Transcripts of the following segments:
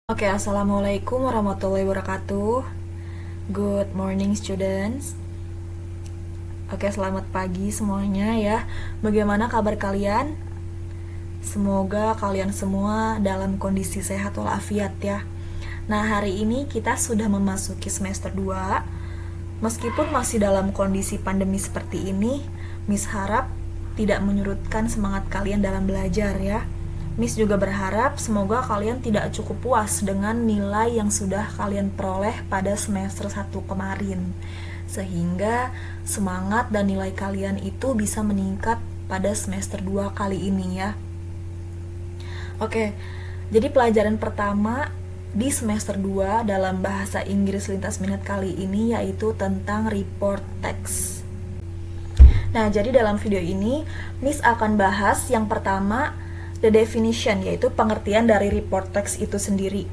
Oke, assalamualaikum warahmatullahi wabarakatuh. Good morning, students. Oke, selamat pagi semuanya ya. Bagaimana kabar kalian? Semoga kalian semua dalam kondisi sehat walafiat ya. Nah, hari ini kita sudah memasuki semester 2. Meskipun masih dalam kondisi pandemi seperti ini, Miss harap tidak menyurutkan semangat kalian dalam belajar ya. Miss juga berharap semoga kalian tidak cukup puas dengan nilai yang sudah kalian peroleh pada semester 1 kemarin, sehingga semangat dan nilai kalian itu bisa meningkat pada semester 2 kali ini ya. Oke, jadi pelajaran pertama di semester 2 dalam bahasa Inggris lintas minat kali ini yaitu tentang report text. Nah, jadi dalam video ini Miss akan bahas yang pertama, the definition, yaitu pengertian dari report text itu sendiri.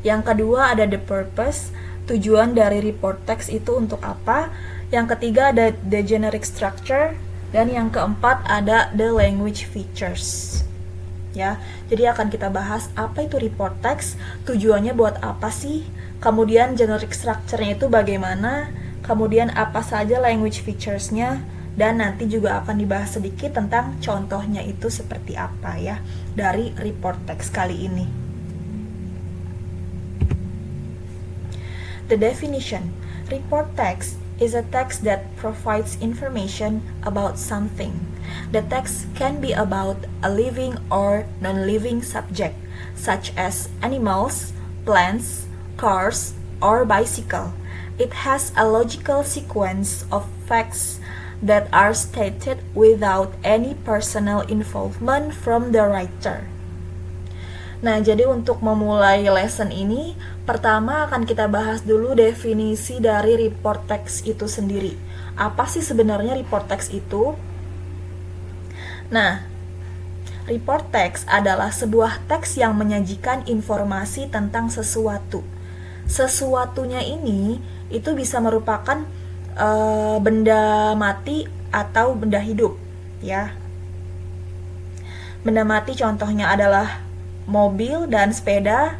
Yang kedua ada the purpose, tujuan dari report text itu untuk apa. Yang ketiga ada the generic structure, dan yang keempat ada the language features. Ya, jadi akan kita bahas apa itu report text, tujuannya buat apa sih, kemudian generic structure-nya itu bagaimana, kemudian apa saja language features-nya, dan nanti juga akan dibahas sedikit tentang contohnya itu seperti apa ya dari report text kali ini. The definition. Report text is a text that provides information about something. The text can be about a living or non-living subject, such as animals, plants, cars, or bicycle. It has a logical sequence of facts that are stated without any personal involvement from the writer. Nah, jadi untuk memulai lesson ini, pertama akan kita bahas dulu definisi dari report text itu sendiri. Apa sih sebenarnya report text itu? Nah, report text adalah sebuah teks yang menyajikan informasi tentang sesuatu. Sesuatunya ini itu bisa merupakan benda mati atau benda hidup ya. Benda mati contohnya adalah mobil dan sepeda.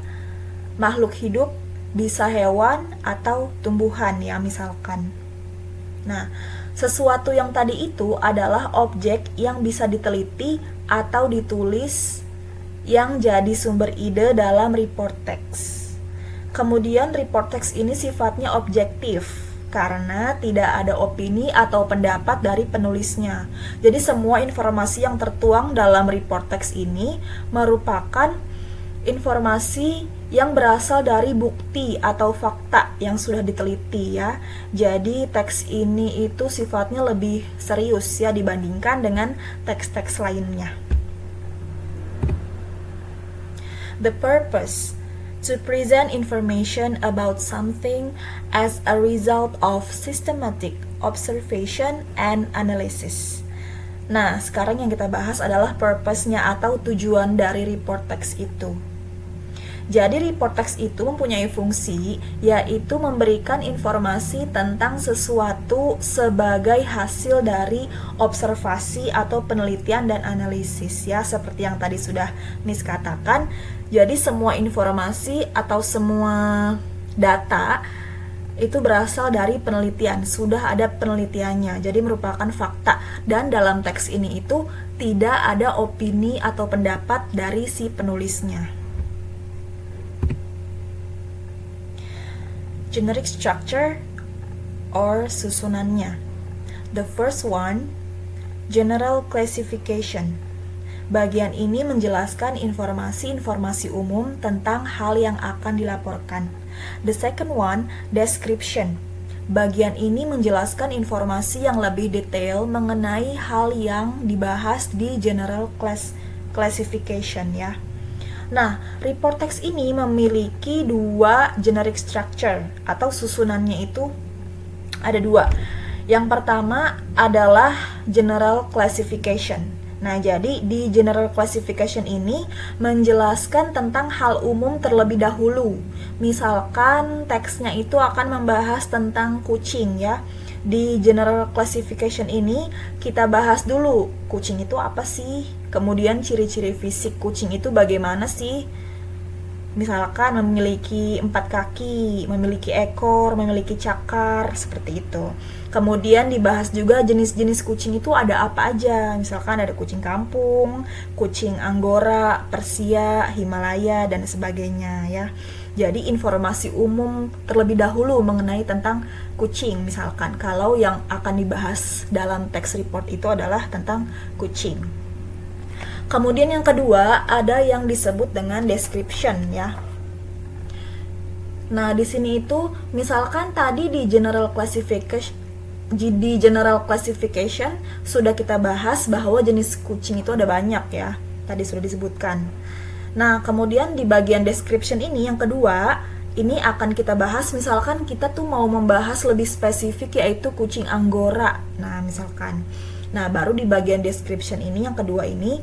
Makhluk hidup bisa hewan atau tumbuhan ya misalkan. Nah, sesuatu yang tadi itu adalah objek yang bisa diteliti atau ditulis yang jadi sumber ide dalam report text. Kemudian report text ini sifatnya objektif karena tidak ada opini atau pendapat dari penulisnya. Jadi semua informasi yang tertuang dalam report text ini merupakan informasi yang berasal dari bukti atau fakta yang sudah diteliti ya. Jadi teks ini itu sifatnya lebih serius ya dibandingkan dengan teks-teks lainnya. The purpose. To present information about something as a result of systematic observation and analysis. Nah, sekarang yang kita bahas adalah purpose-nya atau tujuan dari report text itu. Jadi report text itu mempunyai fungsi yaitu memberikan informasi tentang sesuatu sebagai hasil dari observasi atau penelitian dan analisis ya, seperti yang tadi sudah Miss katakan. Jadi semua informasi atau semua data itu berasal dari penelitian, sudah ada penelitiannya, jadi merupakan fakta. Dan dalam teks ini itu tidak ada opini atau pendapat dari si penulisnya. Generic structure or susunannya. The first one, general classification. Bagian ini menjelaskan informasi-informasi umum tentang hal yang akan dilaporkan. The second one, description. Bagian ini menjelaskan informasi yang lebih detail mengenai hal yang dibahas di general classification ya. Nah, report text ini memiliki dua generic structure atau susunannya itu ada dua. Yang pertama adalah general classification. Nah, jadi di general classification ini menjelaskan tentang hal umum terlebih dahulu. Misalkan teksnya itu akan membahas tentang kucing ya. Di general classification ini kita bahas dulu kucing itu apa sih, kemudian ciri-ciri fisik kucing itu bagaimana sih, Misalkan memiliki 4 kaki, memiliki ekor, memiliki cakar, seperti itu. Kemudian dibahas juga jenis-jenis kucing itu ada apa aja. Misalkan ada kucing kampung, kucing Anggora, Persia, Himalaya, dan sebagainya ya. Jadi informasi umum terlebih dahulu mengenai tentang kucing. Misalkan kalau yang akan dibahas dalam text report itu adalah tentang kucing. Kemudian yang kedua ada yang disebut dengan description ya. Nah, di sini itu misalkan tadi di general classification sudah kita bahas bahwa jenis kucing itu ada banyak ya. Tadi sudah disebutkan. Nah, kemudian di bagian description ini yang kedua, ini akan kita bahas misalkan kita tuh mau membahas lebih spesifik yaitu kucing Anggora. Nah, misalkan. Nah, baru di bagian description ini yang kedua ini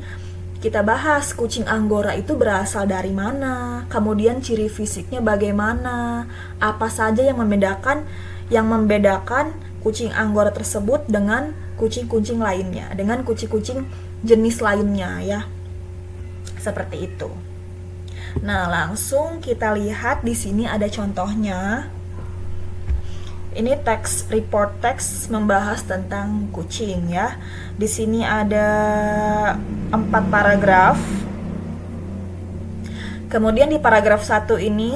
kita bahas kucing Anggora itu berasal dari mana, kemudian ciri fisiknya bagaimana, apa saja yang membedakan kucing Anggora tersebut dengan kucing-kucing lainnya, dengan kucing-kucing jenis lainnya ya. Seperti itu. Nah, langsung kita lihat di sini ada contohnya. Ini report text membahas tentang kucing ya. Di sini ada 4 paragraf. Kemudian di paragraf 1 ini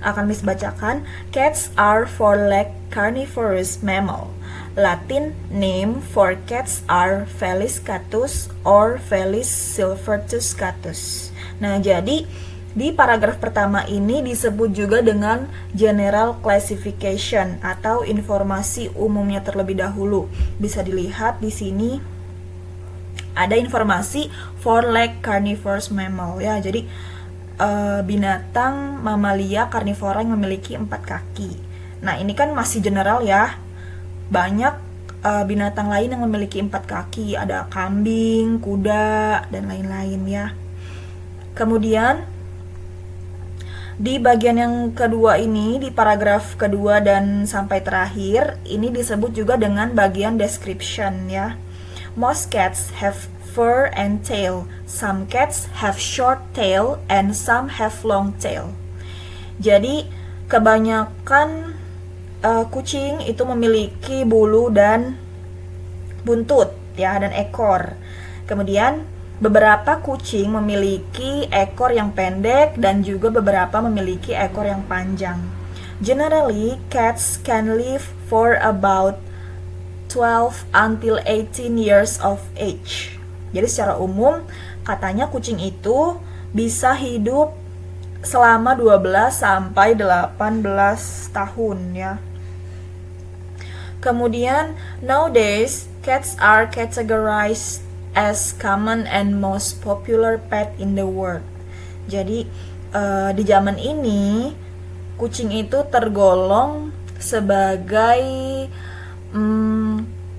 akan Miss bacakan, cats are four-legged carnivorous mammal. Latin name for cats are Felis catus or Felis silvertus catus. Nah, jadi di paragraf pertama ini disebut juga dengan general classification atau informasi umumnya terlebih dahulu. Bisa dilihat di sini ada informasi four-legged carnivorous mammal ya. Jadi binatang mamalia karnivora yang memiliki 4 kaki. Nah, ini kan masih general ya. Banyak binatang lain yang memiliki 4 kaki, ada kambing, kuda, dan lain-lain ya. Kemudian di bagian yang kedua ini, di paragraf kedua dan sampai terakhir, ini disebut juga dengan bagian description ya. Most cats have fur and tail. Some cats have short tail and some have long tail. Jadi kebanyakan kucing itu memiliki bulu dan buntut ya, dan ekor. Kemudian beberapa kucing memiliki ekor yang pendek dan juga beberapa memiliki ekor yang panjang. Generally, cats can live for about 12 until 18 years of age. Jadi secara umum, katanya kucing itu bisa hidup selama 12 sampai 18 tahun ya. Kemudian, nowadays, cats are categorized as common and most popular pet in the world. Jadi di zaman ini kucing itu tergolong sebagai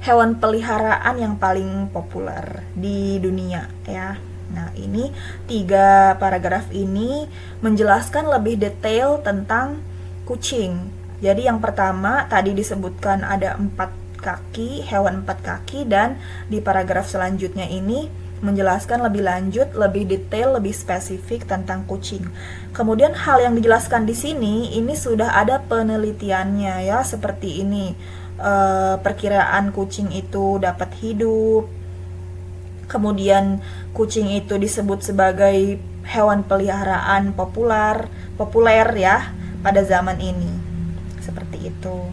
hewan peliharaan yang paling populer di dunia ya. Nah, ini 3 paragraf ini menjelaskan lebih detail tentang kucing. Jadi yang pertama tadi disebutkan ada 4 kaki, hewan 4 kaki, dan di paragraf selanjutnya ini menjelaskan lebih lanjut, lebih detail, lebih spesifik tentang kucing. Kemudian hal yang dijelaskan di sini ini sudah ada penelitiannya ya, seperti ini. Perkiraan kucing itu dapat hidup. Kemudian kucing itu disebut sebagai hewan peliharaan populer ya pada zaman ini. Seperti itu.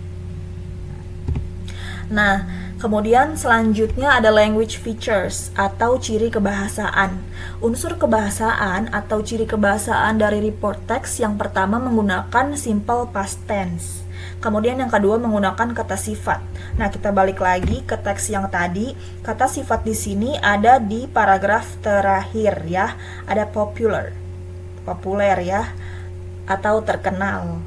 Nah, kemudian selanjutnya ada language features atau ciri kebahasaan. Unsur kebahasaan atau ciri kebahasaan dari report text yang pertama menggunakan simple past tense. Kemudian yang kedua menggunakan kata sifat. Nah, kita balik lagi ke teks yang tadi. Kata sifat di sini ada di paragraf terakhir ya. Ada popular ya, atau terkenal.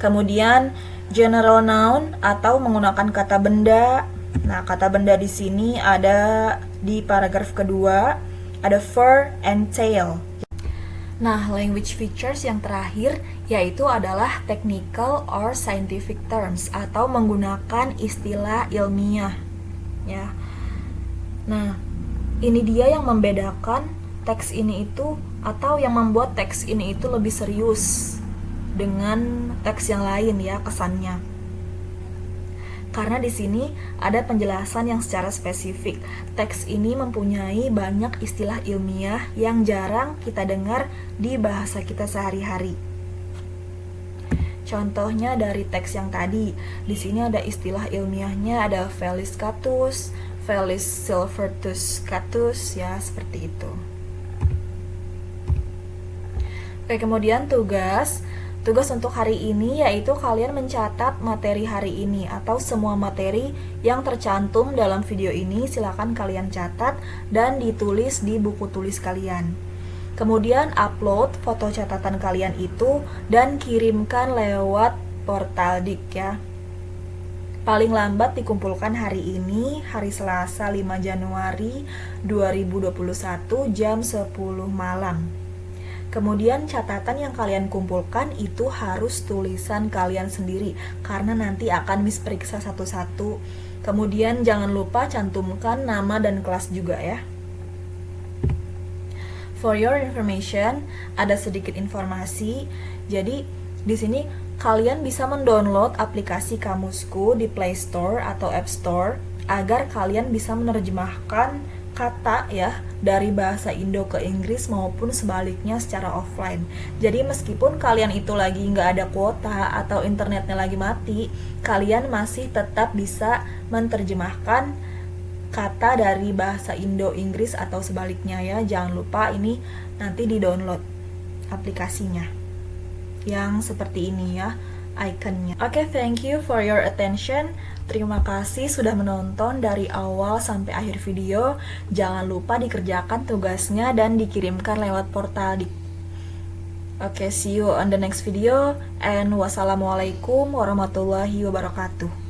Kemudian general noun atau menggunakan kata benda. Nah, kata benda di sini ada di paragraf kedua, ada fur and tail. Nah, language features yang terakhir yaitu adalah technical or scientific terms atau menggunakan istilah ilmiah ya. Nah, ini dia yang membedakan teks ini itu atau yang membuat teks ini itu lebih serius dengan teks yang lain ya kesannya. Karena di sini ada penjelasan yang secara spesifik. Teks ini mempunyai banyak istilah ilmiah yang jarang kita dengar di bahasa kita sehari-hari. Contohnya dari teks yang tadi, di sini ada istilah ilmiahnya, ada Felis catus, Felis silvertus catus, ya seperti itu. Oke, kemudian tugas untuk hari ini yaitu kalian mencatat materi hari ini atau semua materi yang tercantum dalam video ini silakan kalian catat dan ditulis di buku tulis kalian. Kemudian upload foto catatan kalian itu dan kirimkan lewat portal Dik ya. Paling lambat dikumpulkan hari ini, hari Selasa 5 Januari 2021 jam 10 malam. Kemudian catatan yang kalian kumpulkan itu harus tulisan kalian sendiri karena nanti akan Miss periksa satu-satu. Kemudian jangan lupa cantumkan nama dan kelas juga ya. For your information, ada sedikit informasi. Jadi di sini kalian bisa mendownload aplikasi Kamusku di Play Store atau App Store agar kalian bisa menerjemahkan kata ya dari bahasa Indo ke Inggris maupun sebaliknya secara offline. Jadi meskipun kalian itu lagi nggak ada kuota atau internetnya lagi mati, kalian masih tetap bisa menerjemahkan kata dari bahasa Indo Inggris atau sebaliknya ya. Jangan lupa ini nanti di-download aplikasinya yang seperti ini ya ikonnya. Oke, thank you for your attention. Terima kasih sudah menonton dari awal sampai akhir video. Jangan lupa dikerjakan tugasnya dan dikirimkan lewat portal Dik. Oke, see you on the next video and wassalamualaikum warahmatullahi wabarakatuh.